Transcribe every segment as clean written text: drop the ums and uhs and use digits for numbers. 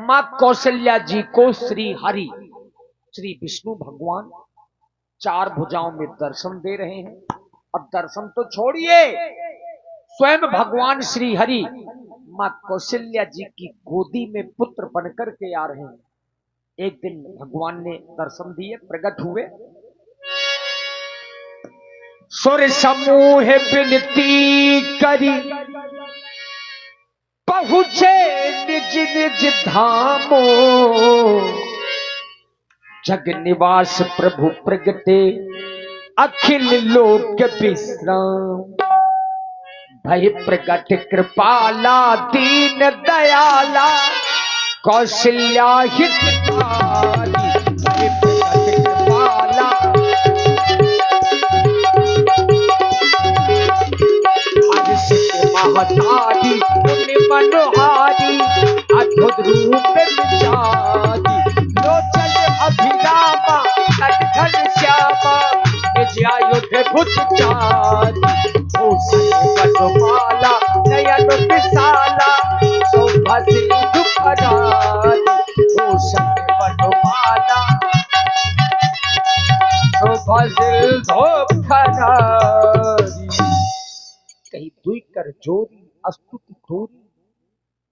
मां कौशल्या जी को श्री हरि श्री विष्णु भगवान 4 भुजाओं में दर्शन दे रहे हैं। और दर्शन तो छोड़िए, स्वयं भगवान श्री हरि मां कौशल्या जी की गोदी में पुत्र बनकर के आ रहे हैं। एक दिन भगवान ने दर्शन दिए, प्रकट हुए। सुर समूह विनती करी पहुंचे निज निज धामो, जग निवास प्रभु प्रगटे अखिल लोक विश्राम। भय प्रगट कृपाला दीन दयाला कौशल्या हितकारी। भय प्रगट कृपाला महतारी मुनि मनोहारी अद्भुत रूप विचारी। लोचन अभिरामा कटघन श्यामा निज आयुध भुज चारी। वनमाला नयन विशाला शोभा सिंधु फरारी। भूषण वनमाला शोभा सिंधु फरारी। कहीं दुई कर जोरी अस्तुति तोरी,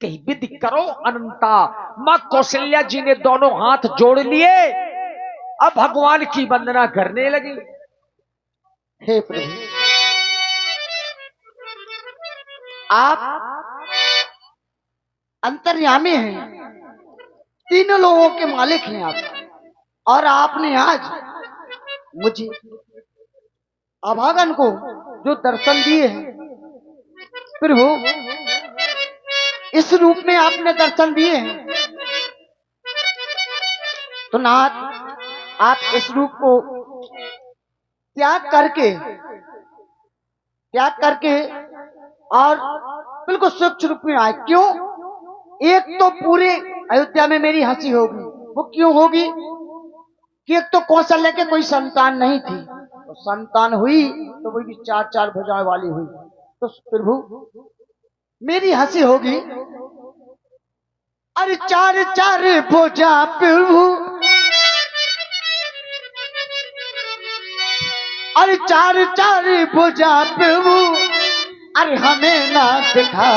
कहीं विधि करो अनंता। मां कौशल्या जी ने दोनों हाथ जोड़ लिए, अब भगवान की वंदना करने लगी। हे प्रभु, आप अंतर्यामी हैं, तीनों लोगों के मालिक हैं आप, और आपने आज मुझे अभागन को जो दर्शन दिए हैं प्रभु, इस रूप में आपने दर्शन दिए हैं, तो नाथ आप इस रूप को त्याग करके और बिल्कुल स्वच्छ रूप में आए। क्यों? एक तो पूरे अयोध्या में मेरी हंसी होगी। वो क्यों होगी कि एक तो कौशल्या के कोई संतान नहीं थी, तो संतान हुई तो वो भी 4 भुजाएं वाली हुई, तो प्रभु मेरी हंसी होगी। अरे 4 भुजा प्रभु, अरे 4 भुजा प्रभु, अरे हमें ना दिखा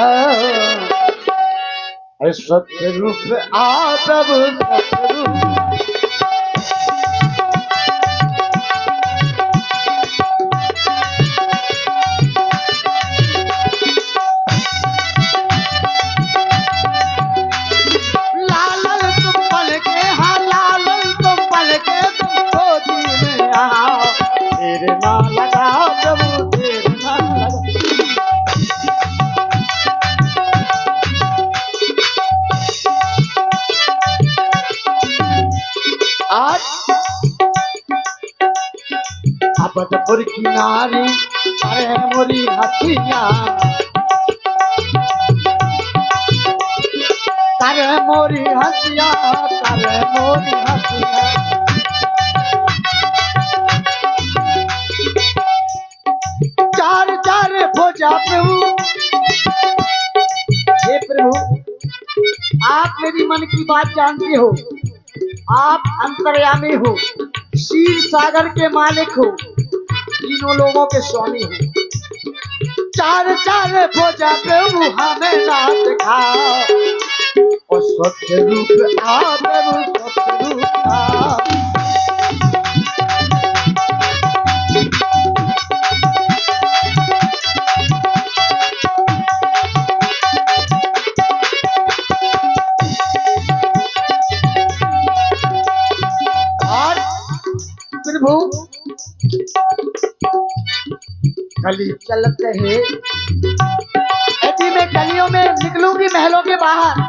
सत्य रूप आ प्रभु सत्य रूप। लालन तुम पल के, हाँ लालन तुम पल के, तुम गोदी में आओ, देर ना लगाओ प्रभु देर ना लगाओ। आज अबदपुर की नारी अरे मोरी हथिया, करे मोरी हथिया, करे मोरी हथिया। चार भुजा प्रभु, हे प्रभु आप मेरी मन की बात जानते हो, आप अंतर्यामी हो, क्षीर सागर के मालिक हो, तीनों लोगों के स्वामी हो। 4 भुजा प्रभु हमें ना दिखाओ, और स्वच्छ रूप आ प्रभु स्वच्छ रूप आ। प्रभु गली चलत है, यदि मैं गलियों में निकलूंगी महलों के बाहर,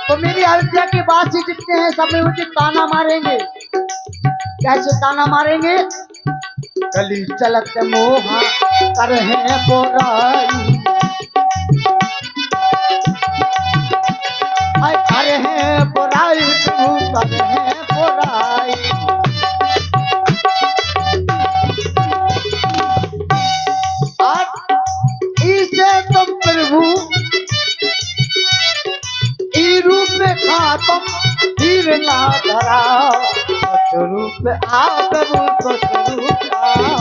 तो मेरी अयोध्या के वासी जितने हैं सब में मुझे ताना मारेंगे। कैसे ताना मारेंगे? गली चलत मोहा कर है बोराई, कर है बोराई प्रभु कर है बोराई। इसे तुम प्रभु ई रूप हाँ तुम धीर ना धराओ, स्वरूप आओ प्रभु स्वरूप आओ।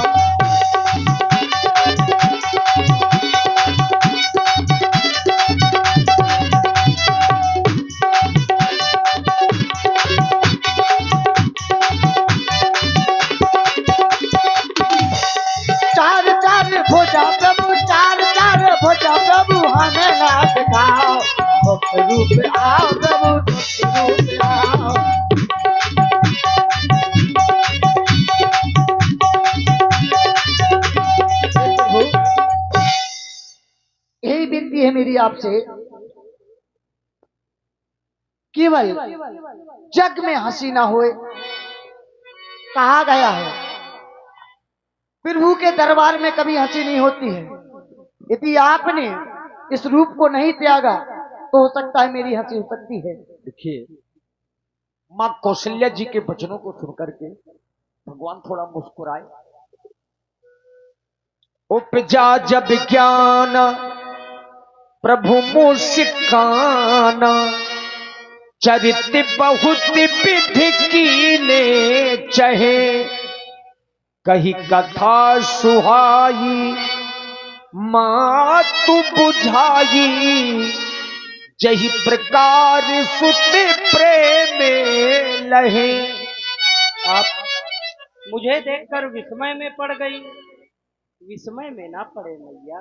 चार चार भुजा प्रभु, चार चार भुजा प्रभु, हमें ना दिखाओ, भक्त रूप आओ प्रभु भक्त रूप आओ। प्रभु यही विनती है मेरी आपसे, केवल जग में हंसी ना होए। कहा गया है प्रभु के दरबार में कभी हंसी नहीं होती है। यदि आपने इस रूप को नहीं त्यागा तो हो सकता है मेरी हंसी हो सकती है। देखिए, मां कौशल्या जी के वचनों को सुनकर के भगवान थोड़ा मुस्कुराए। उपजा जब ज्ञान प्रभु मुस्काना, चरित बहुत विधि कीने चहे, कही कथा सुहाई मातु बुझाई, जही प्रकार सुत प्रेम लहे। आप मुझे देखकर विस्मय में पड़ गई। विस्मय में ना पड़े मैया,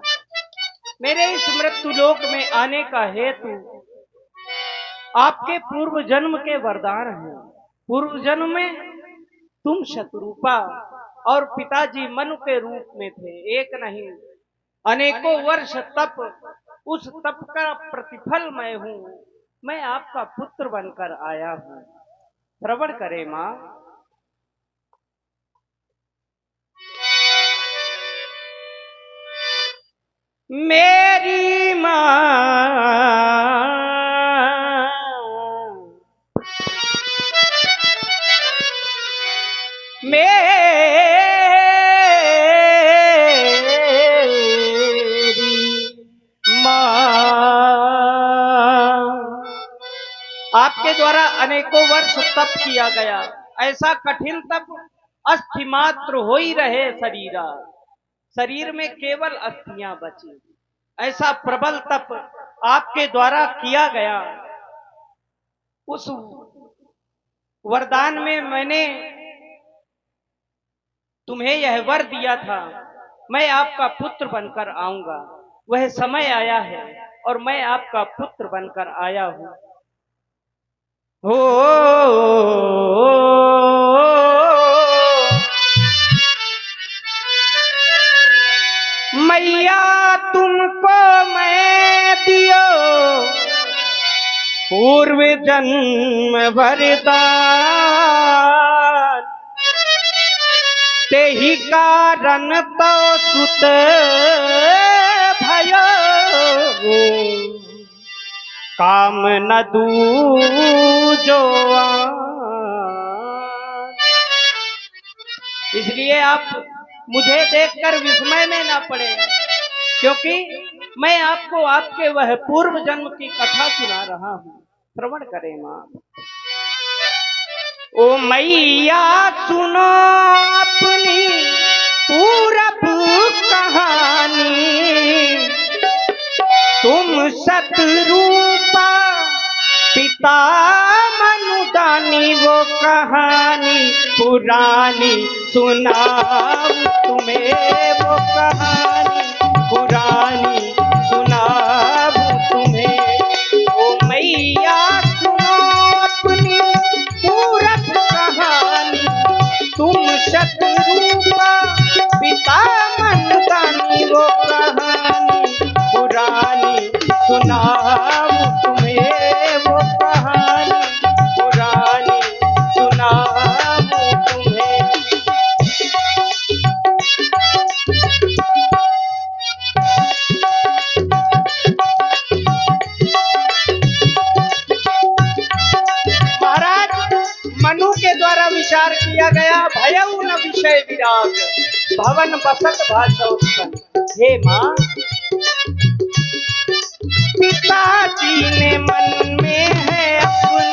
मेरे इस मृत्युलोक में आने का हेतु आपके पूर्व जन्म के वरदान हैं। पूर्व जन्म में तुम शतरूपा और पिताजी मनु के रूप में थे। एक नहीं अनेकों वर्ष तप, उस तप का प्रतिफल मैं हूं। मैं आपका पुत्र बनकर आया हूं। श्रवण करे मां। मेरी मां आपके द्वारा अनेकों वर्ष तप किया गया। ऐसा कठिन तप अस्थि मात्र हो ही रहे शरीरा, शरीर में केवल अस्थियां बची। ऐसा प्रबल तप आपके द्वारा किया गया। उस वरदान में मैंने तुम्हें यह वर दिया था, मैं आपका पुत्र बनकर आऊंगा। वह समय आया है और मैं आपका पुत्र बनकर आया हूं। हो मैया तुमको मैं दियो पूर्व जन्म वरदान, तेहि कारण तो सुत भयो, काम न दूजो। इसलिए आप मुझे देखकर विस्मय में ना पड़े, क्योंकि मैं आपको आपके वह पूर्व जन्म की कथा सुना रहा हूं। श्रवण करें मां। ओ मैया सुनो अपनी पूरब कहानी, तुम शतरूपा पिता मनुदानी, वो कहानी पुरानी सुनाऊं तुम्हें, वो कहानी पुरानी सुनाऊं तुम्हें। ओ मैया सुनो अपनी पूरब कहानी, तुम शतरूपा पिता मनुदानी, वो कहानी पुरानी सुनाऊं तुम्हें, वो कहानी पुरानी सुनाऊं तुम्हें। महाराज मनु के द्वारा विचार किया गया, भयउ न विषय विराग, भवन बसत भाषोत्पन्न। हे मां, पिताजी ने मन में है अपने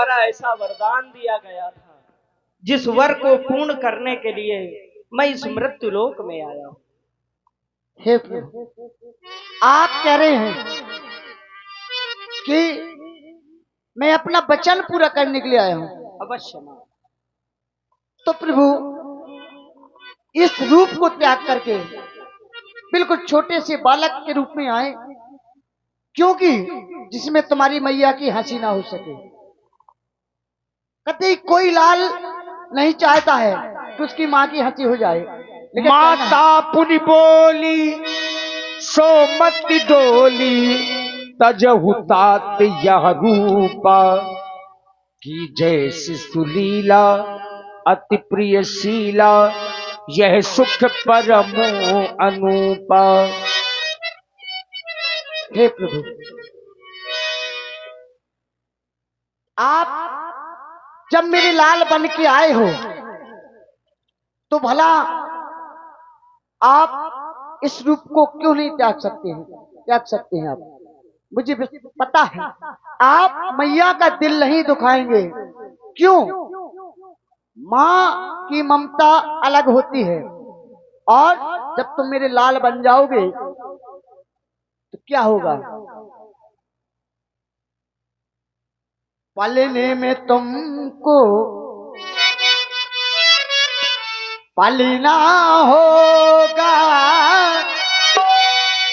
द्वारा ऐसा वरदान दिया गया था, जिस वर को पूर्ण करने के लिए मैं इस मृत्यु लोक में आया हूँ। हे प्रभु, आप कह रहे हैं कि मैं अपना वचन पूरा करने के लिए आया हूं। अवश्य मां। तो प्रभु, इस रूप को त्याग करके बिल्कुल छोटे से बालक के रूप में आए, क्योंकि जिसमें तुम्हारी मैया की हंसी ना हो सके। कतई कोई लाल नहीं चाहता है कि उसकी माँ की हंसी हो जाए, लेकिन माता पुनि बोली सो मत डोली, तजहु तात यह रूपा, की जैसी सुलीला अति प्रियशीला, यह सुख परमो अनूपा। हे प्रभु, आप जब मेरे लाल बन के आए हो तो भला आप इस रूप को क्यों नहीं त्याग सकते हैं? त्याग सकते हैं आप, मुझे पता है आप मैया का दिल नहीं दुखाएंगे। क्यों? माँ की ममता अलग होती है, और जब तुम मेरे लाल बन जाओगे तो क्या होगा? पालने में तुमको पालना होगा,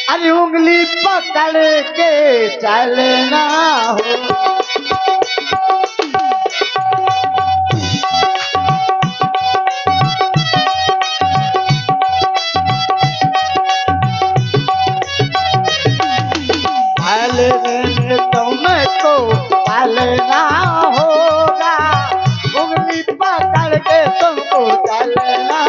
अरे उंगली पकड़ के चलना होगा। तुमको पालना होगा, उंगली पकड़ के तुमको चलना।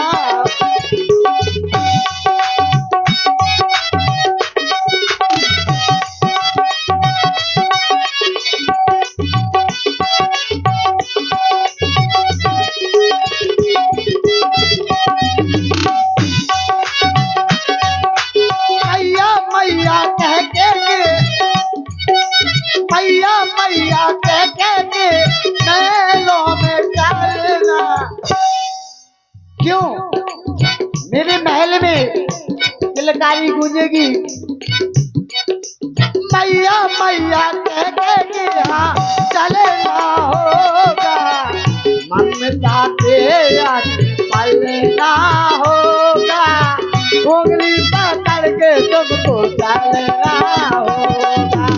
मैया मैया कह के, मैया मैया कह के महलों में डालना। क्यों? मेरे महल में किलकारी गूंजेगी, मैया मैया कह के हाँ चलना होगा, ममता के पलना होगा, उंगली पकड़ के तुमको चलना होगा।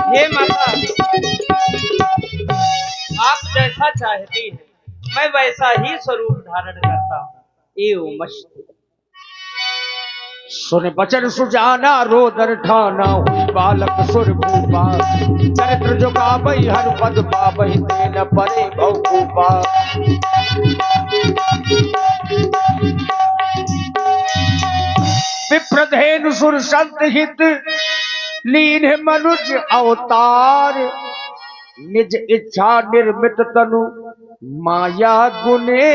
हे माता, आप जैसा चाहती हैं मैं वैसा ही स्वरूप धारण करता हूँ। एवं मस्त। सुन बचन सुजाना रोदन ठाना, हुई बालक सुर भूपा, चरित्र जो गावई हर पद पावई, तेन परे भूपा। विप्रधेनु सुर संत हित, लीन मनुज अवतार, निज इच्छा निर्मित तनु, माया गुने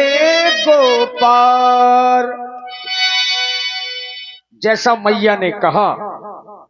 गोपार। जैसा मैया ने कहा